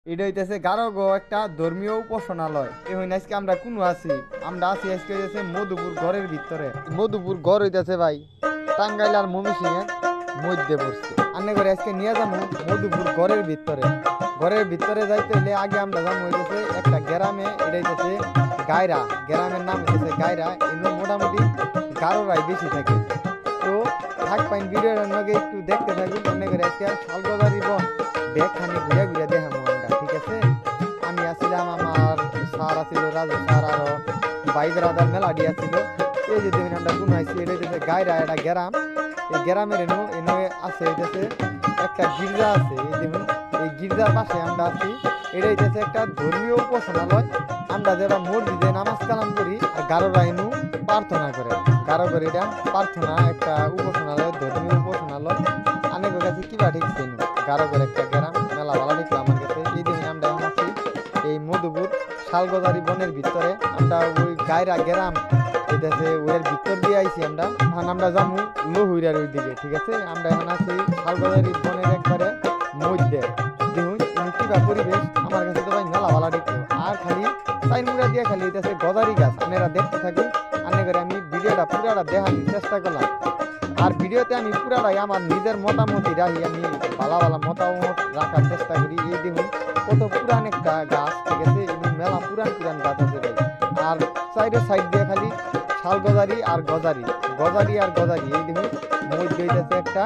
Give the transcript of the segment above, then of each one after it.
এটা হইতেছে গারগো একটা ধর্মীয় উপাসনালয়। এখন আজকে আমরা কোন আছি? আমরা আছি আজকে হইতেছে মধুপুর ঘরের ভিতরে। মধুপুর ঘর হইতেছে ভাই টাঙ্গাইল আর ময়মনসিংহ এর মধ্যে পড়ছে। আন্নে করে আজকে নিয়ে যাবো মধুপুর ঘরের ভিতরে। ঘরের ভিতরে যাইতে হইলে আগে আমরা যাবো হইতেছে একটা গ্রামে, এটা হইতেছে গায়রা। গ্রামের নাম হইতেছে গায়রা। এগুলো মোটামুটি গারোরাই বেশি থাকে। তো থাক পাইন ভিডিওটার লগে একটু দেখতে থাকুন। আন্নে করে আজকে শালগজারি বন ব্যাগখানি ঘুরে ঘুরে দেখাবো আমরা, ঠিক আছে? আমি আসছিলাম, আমার স্যার আছিল, রাজু স্যার, আরো ভাই ব্রাদার মেলাডি আছিল। এই যে দেখুন আমরা কোন আইছি, এটা হইতেছে গায়রা, এটা গ্রাম। এই গ্রামের এনে আছে হইতেছে একটা গির্জা আছে। এই দেখুন এই গির্জার পাশে আমরা আছি। এটা হইতেছে একটা ধর্মীয় উপাসনালয়। আমরা যারা মসজিদে নামাজ কালাম করি আর গারোরা এনু প্রার্থনা করে। গারো করে এটা প্রার্থনা একটা উপাসনালয়, ধর্মীয় উপাসনালয়। অনেক কাছে কিবা ঠিক ছিল গারো করে একটা গ্রাম। মেলা ভালো দেখলো আমার কাছে। এই দিন আমরা এখন আছি এই মধুপুর শালগজারি বনের ভিতরে। আমরা ওই গায়রা গ্রাম এটাছে ওর ভিতর দিয়ে আইছি আমরা। এখন আমরা যাবো লহুইরার ওই দিকে, ঠিক আছে? আমরা এখন আছি শালগজারি বনের একবারে মধ্যে। দেখুন কিবা পরিবেশ, আমার কাছে তো ভাই মেলা ভালো দেখলো। আর খালি চাইন মুড়া দিয়ে খালি এটাছে গজারি গাছ। আপনারা দেখতে থাকুন। আনে করে আমি ভিডিওটা পুরাটা দেখানোর চেষ্টা করলাম। আর ভিডিওতে আমি পুরাটাই আমার নিজের মতামতই রাখি, আমি ভালো ভালো মতামত রাখার চেষ্টা করি। এই দেখুন কত পুরান একটা গাছ, ঠিক আছে? এবং মেলা পুরান পুরান গাছ আছে ভাই। আর সাইড দিয়ে খালি শাল গজারি আর গজারি, গজারি আর গজারি। এই দেখুন মধ্যে হইতেছে একটা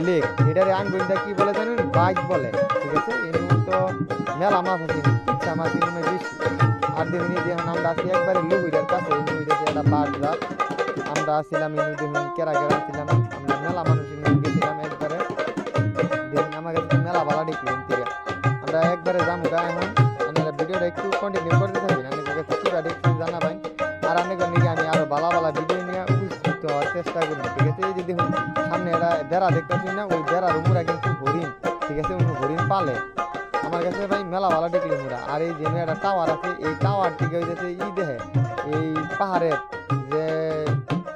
লেক। এটারে আঙ্গুলটা কি বলে জানেন? বাইক বলে, ঠিক আছে? এরকম তো মেলা মাছ আছে, ইচ্ছা মাছ এগুলো বেশি। আর দেখুন এই যে আমরা আছি একবারে লহুইটার কাছে। এই হইতেছে একটা বাঘ জাত। আমরা আসছিলাম এই দেখুন কেরা আসছিলাম, আমরা মেলা মানুষ গেছিলাম একবারে। দেখুন আমার কাছে মেলা ভালো দেখলেন। আমরা একবারে যাবো গা। এখন আপনারা ভিডিওটা একটু কন্টিনিউ করতে থাকবেন। আমি কাছে কিবা দেখছি জানাবেন। আর আপনাদের নিয়ে আমি আরো ভালো ভালো ভিডিও নিয়ে উপস্থিত হওয়ার চেষ্টা করবো, ঠিক আছে? এই যে দেখুন সামনে এটা বেড়া দেখতেছি না, ওই বেড়ার উপরে কিন্তু হরিণ, ঠিক আছে? হরিণ পালে। আমার কাছে ভাই মেলা ভালো দেখলি মোরা। আর এই যে একটা টাওয়ার আছে, এই টাওয়ার থেকে হইতেছে ই দেখে এই পাহাড়ের যে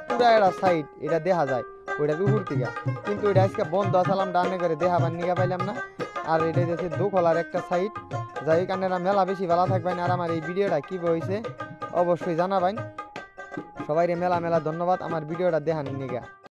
পুরা একটা সাইড এটা দেখা যায় ওইটার উপর থেকে। কিন্তু ওইটা আজকে বন্ধ আসালাম ডানে করে দেখাবার নিগা পাইলাম না। আর এটা হচ্ছে দোখলার একটা সাইড। যাই হোক আপনারা মেলা বেশি ভালো থাকবেন। আর আমার এই ভিডিওটা কি হয়েছে অবশ্যই জানাবেন। সবাই মেলা মেলা ধন্যবাদ আমার ভিডিওটা দেখানোর নিগা।